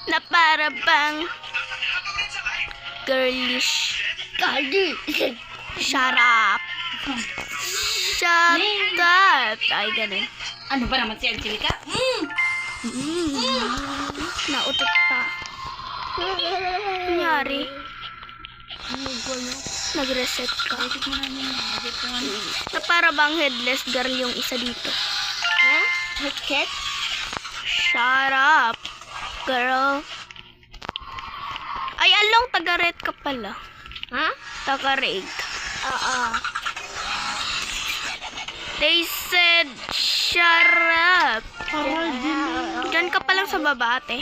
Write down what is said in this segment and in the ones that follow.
na para bang girlish. Shut up. Shut up. Ay, ganun. Ano ba naman si Angelica? Nautot pa. Nangyari? Nag-reset ka. Na para bang headless girl yung isa dito. Ha? Headset? Shut up, girl. Ay, along, taga-red ka pala. Ha? Taga-red. Oo. They said, shut up. Diyan ka pa lang sa baba, ate.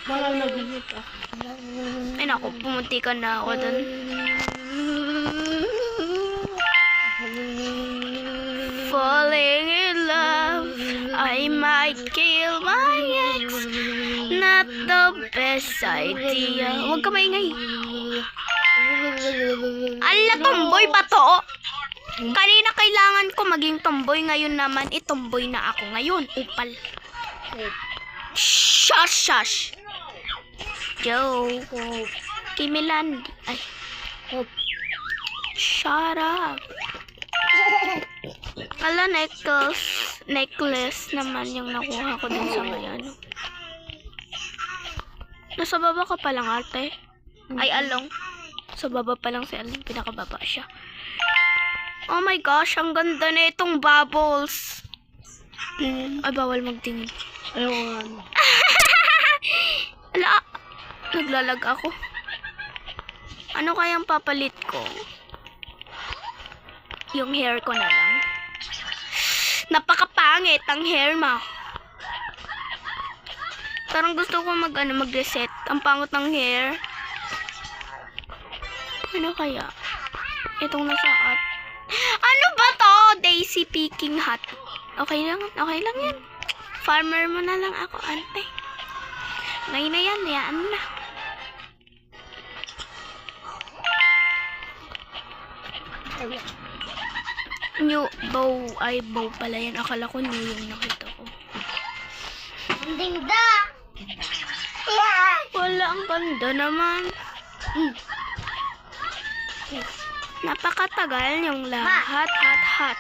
Wala nag-hit ah. Ay, naku, pumunti ka na ako dun. Falling in love, I might kill my ex. Not the best idea. Huwag ka maingay. Ala, tomboy ba to? Kanina kailangan ko maging tomboy, ngayon naman itomboy na ako ngayon. Upal. Shush, shush. Joe. Kimilan. Ay. Shut up. Ala, necklace naman yung nakuha ko dun sa may ano. Nasa baba ka pa lang, ate. Ay, along. Sa baba pa lang si Along. Pinakababa siya. Oh my gosh, ang ganda na itong bubbles. Ay, bawal magtingin. Ayun. Ala, naglalag ako. Ano kayang papalit ko? Yung hair ko na lang. Napakapangit ang hair mo. Parang gusto ko mag-reset. Ang pangot ng hair. Ano kaya? Itong nasa at. Ano ba to? Daisy picking hat. Okay lang yan. Farmer mo na lang ako, ante. Ngayon na yan, yaan na. New bow. Ay, bow pala yan. Akala ko new yung nakita ko. Ang dingda! Wala, ang ganda naman. Napakatagal yung lahat. Hot.